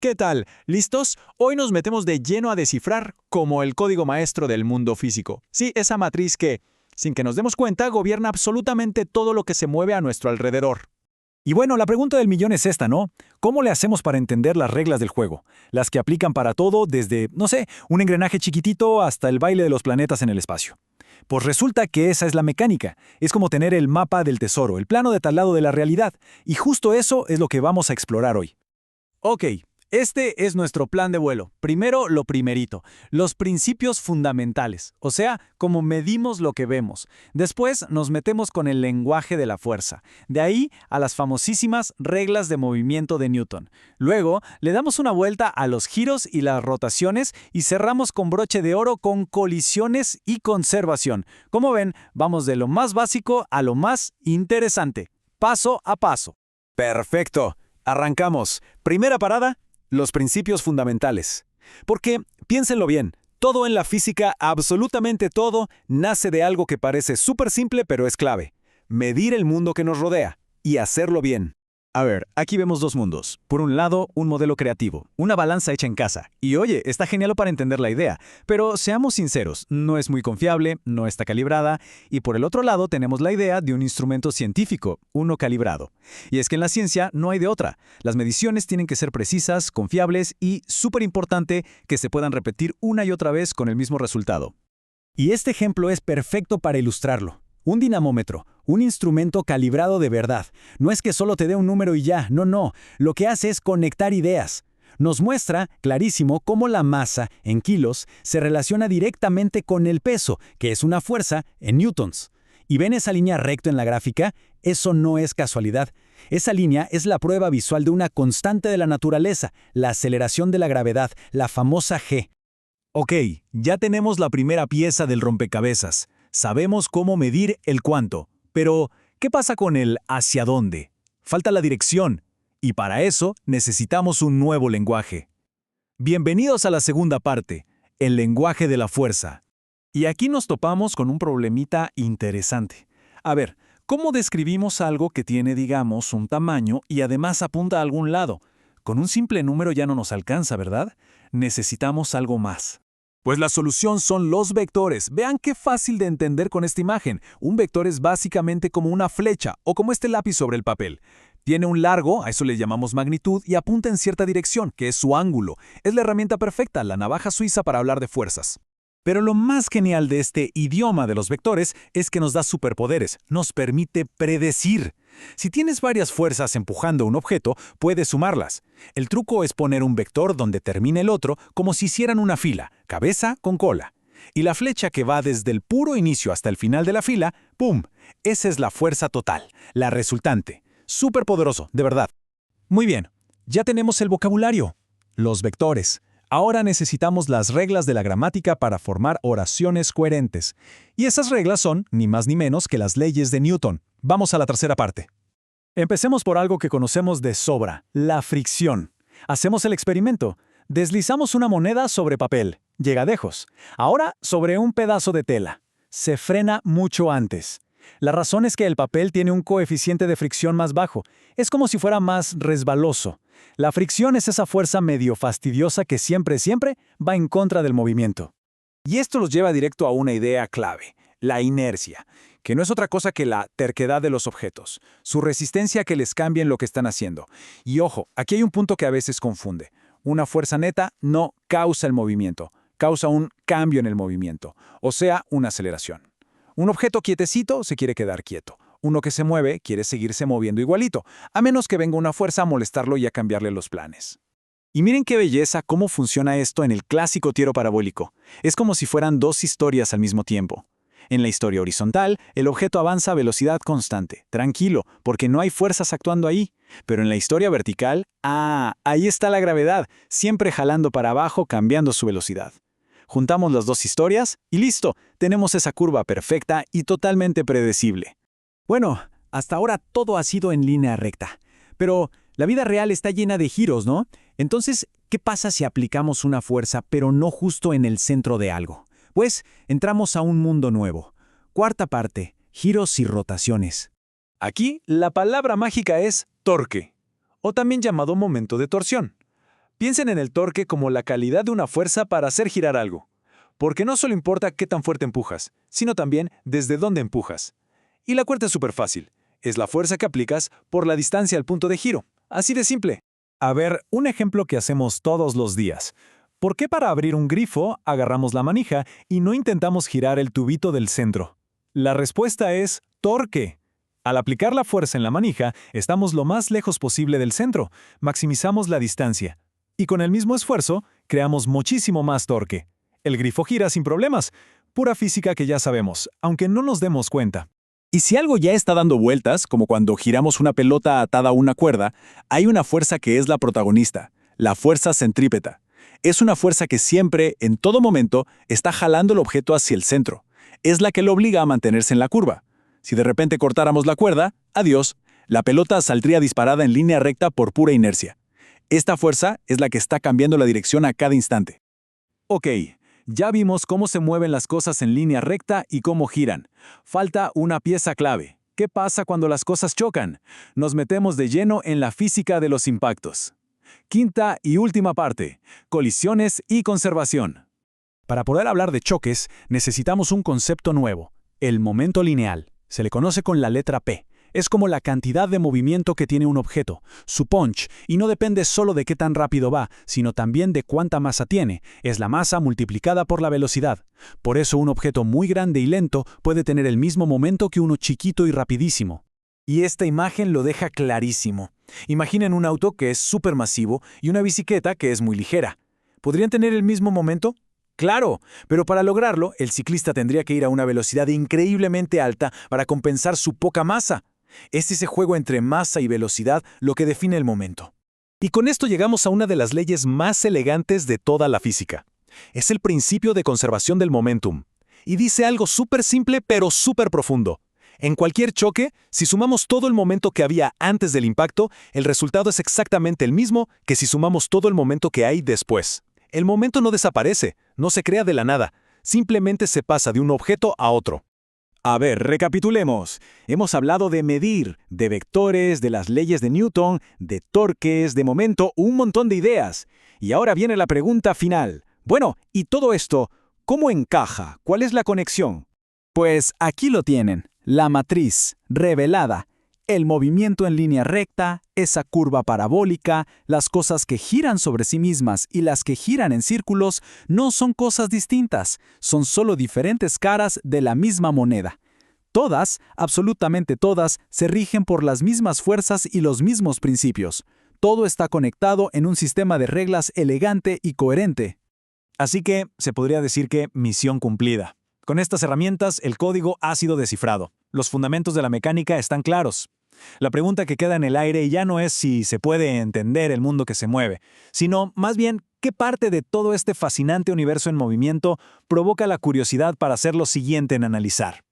¿Qué tal? ¿Listos? Hoy nos metemos de lleno a descifrar como el código maestro del mundo físico. Sí, esa matriz que, sin que nos demos cuenta, gobierna absolutamente todo lo que se mueve a nuestro alrededor. Y bueno, la pregunta del millón es esta, ¿no? ¿Cómo le hacemos para entender las reglas del juego? Las que aplican para todo, desde, no sé, un engranaje chiquitito hasta el baile de los planetas en el espacio. Pues resulta que esa es la mecánica. Es como tener el mapa del tesoro, el plano de tablado de la realidad. Y justo eso es lo que vamos a explorar hoy. Ok, este es nuestro plan de vuelo. Primero, lo primerito, los principios fundamentales, o sea, cómo medimos lo que vemos. Después nos metemos con el lenguaje de la fuerza. De ahí a las famosísimas reglas de movimiento de Newton. Luego, le damos una vuelta a los giros y las rotaciones y cerramos con broche de oro con colisiones y conservación. Como ven, vamos de lo más básico a lo más interesante, paso a paso. Perfecto. Arrancamos. Primera parada, los principios fundamentales. Porque, piénsenlo bien, todo en la física, absolutamente todo, nace de algo que parece súper simple pero es clave. Medir el mundo que nos rodea y hacerlo bien. A ver, aquí vemos dos mundos. Por un lado, un modelo creativo, una balanza hecha en casa. Y oye, está genial para entender la idea, pero seamos sinceros, no es muy confiable, no está calibrada, y por el otro lado tenemos la idea de un instrumento científico, uno calibrado. Y es que en la ciencia no hay de otra. Las mediciones tienen que ser precisas, confiables y, súper importante, que se puedan repetir una y otra vez con el mismo resultado. Y este ejemplo es perfecto para ilustrarlo. Un dinamómetro, un instrumento calibrado de verdad. No es que solo te dé un número y ya, no. Lo que hace es conectar ideas. Nos muestra, clarísimo, cómo la masa, en kilos, se relaciona directamente con el peso, que es una fuerza, en newtons. ¿Y ven esa línea recto en la gráfica? Eso no es casualidad. Esa línea es la prueba visual de una constante de la naturaleza, la aceleración de la gravedad, la famosa G. Ok, ya tenemos la primera pieza del rompecabezas. Sabemos cómo medir el cuánto, pero ¿qué pasa con el hacia dónde? Falta la dirección, y para eso necesitamos un nuevo lenguaje. Bienvenidos a la segunda parte, el lenguaje de la fuerza. Y aquí nos topamos con un problemita interesante. A ver, ¿cómo describimos algo que tiene, digamos, un tamaño y además apunta a algún lado? Con un simple número ya no nos alcanza, ¿verdad? Necesitamos algo más. Pues la solución son los vectores. Vean qué fácil de entender con esta imagen. Un vector es básicamente como una flecha o como este lápiz sobre el papel. Tiene un largo, a eso le llamamos magnitud, y apunta en cierta dirección, que es su ángulo. Es la herramienta perfecta, la navaja suiza para hablar de fuerzas. Pero lo más genial de este idioma de los vectores es que nos da superpoderes, nos permite predecir. Si tienes varias fuerzas empujando un objeto, puedes sumarlas. El truco es poner un vector donde termine el otro como si hicieran una fila, cabeza con cola. Y la flecha que va desde el puro inicio hasta el final de la fila, ¡pum! Esa es la fuerza total, la resultante. Súper poderoso, de verdad. Muy bien, ya tenemos el vocabulario, los vectores. Ahora necesitamos las reglas de la gramática para formar oraciones coherentes. Y esas reglas son, ni más ni menos, que las leyes de Newton. Vamos a la tercera parte. Empecemos por algo que conocemos de sobra, la fricción. Hacemos el experimento. Deslizamos una moneda sobre papel. Llega lejos. Ahora sobre un pedazo de tela. Se frena mucho antes. La razón es que el papel tiene un coeficiente de fricción más bajo. Es como si fuera más resbaloso. La fricción es esa fuerza medio fastidiosa que siempre va en contra del movimiento. Y esto los lleva directo a una idea clave, la inercia, que no es otra cosa que la terquedad de los objetos, su resistencia a que les cambien lo que están haciendo. Y ojo, aquí hay un punto que a veces confunde. Una fuerza neta no causa el movimiento, causa un cambio en el movimiento, o sea, una aceleración. Un objeto quietecito se quiere quedar quieto. Uno que se mueve quiere seguirse moviendo igualito, a menos que venga una fuerza a molestarlo y a cambiarle los planes. Y miren qué belleza cómo funciona esto en el clásico tiro parabólico. Es como si fueran dos historias al mismo tiempo. En la historia horizontal, el objeto avanza a velocidad constante, tranquilo, porque no hay fuerzas actuando ahí. Pero en la historia vertical, ahí está la gravedad, siempre jalando para abajo, cambiando su velocidad. Juntamos las dos historias y listo, tenemos esa curva perfecta y totalmente predecible. Bueno, hasta ahora todo ha sido en línea recta, pero la vida real está llena de giros, ¿no? Entonces, ¿qué pasa si aplicamos una fuerza pero no justo en el centro de algo? Pues entramos a un mundo nuevo. Cuarta parte, giros y rotaciones. Aquí la palabra mágica es torque, o también llamado momento de torsión. Piensen en el torque como la calidad de una fuerza para hacer girar algo. Porque no solo importa qué tan fuerte empujas, sino también desde dónde empujas. Y la cuenta es súper fácil. Es la fuerza que aplicas por la distancia al punto de giro. Así de simple. A ver, un ejemplo que hacemos todos los días. ¿Por qué para abrir un grifo agarramos la manija y no intentamos girar el tubito del centro? La respuesta es torque. Al aplicar la fuerza en la manija, estamos lo más lejos posible del centro, maximizamos la distancia. Y con el mismo esfuerzo, creamos muchísimo más torque. El grifo gira sin problemas. Pura física que ya sabemos, aunque no nos demos cuenta. Y si algo ya está dando vueltas, como cuando giramos una pelota atada a una cuerda, hay una fuerza que es la protagonista, la fuerza centrípeta. Es una fuerza que siempre, en todo momento, está jalando el objeto hacia el centro. Es la que lo obliga a mantenerse en la curva. Si de repente cortáramos la cuerda, adiós, la pelota saldría disparada en línea recta por pura inercia. Esta fuerza es la que está cambiando la dirección a cada instante. Ok, ya vimos cómo se mueven las cosas en línea recta y cómo giran. Falta una pieza clave. ¿Qué pasa cuando las cosas chocan? Nos metemos de lleno en la física de los impactos. Quinta y última parte, colisiones y conservación. Para poder hablar de choques, necesitamos un concepto nuevo, el momento lineal. Se le conoce con la letra P. Es como la cantidad de movimiento que tiene un objeto, su punch, y no depende solo de qué tan rápido va, sino también de cuánta masa tiene. Es la masa multiplicada por la velocidad. Por eso un objeto muy grande y lento puede tener el mismo momento que uno chiquito y rapidísimo. Y esta imagen lo deja clarísimo. Imaginen un auto que es supermasivo y una bicicleta que es muy ligera. ¿Podrían tener el mismo momento? Claro, pero para lograrlo, el ciclista tendría que ir a una velocidad increíblemente alta para compensar su poca masa. Es ese juego entre masa y velocidad lo que define el momento. Y con esto llegamos a una de las leyes más elegantes de toda la física. Es el principio de conservación del momentum. Y dice algo súper simple pero súper profundo. En cualquier choque, si sumamos todo el momento que había antes del impacto, el resultado es exactamente el mismo que si sumamos todo el momento que hay después. El momento no desaparece, no se crea de la nada, simplemente se pasa de un objeto a otro. A ver, recapitulemos. Hemos hablado de medir, de vectores, de las leyes de Newton, de torques, de momento, un montón de ideas. Y ahora viene la pregunta final. Bueno, ¿y todo esto cómo encaja? ¿Cuál es la conexión? Pues aquí lo tienen, la matriz revelada. El movimiento en línea recta, esa curva parabólica, las cosas que giran sobre sí mismas y las que giran en círculos no son cosas distintas, son solo diferentes caras de la misma moneda. Todas, absolutamente todas, se rigen por las mismas fuerzas y los mismos principios. Todo está conectado en un sistema de reglas elegante y coherente. Así que se podría decir que misión cumplida. Con estas herramientas, el código ha sido descifrado. Los fundamentos de la mecánica están claros. La pregunta que queda en el aire ya no es si se puede entender el mundo que se mueve, sino más bien qué parte de todo este fascinante universo en movimiento provoca la curiosidad para ser lo siguiente en analizar.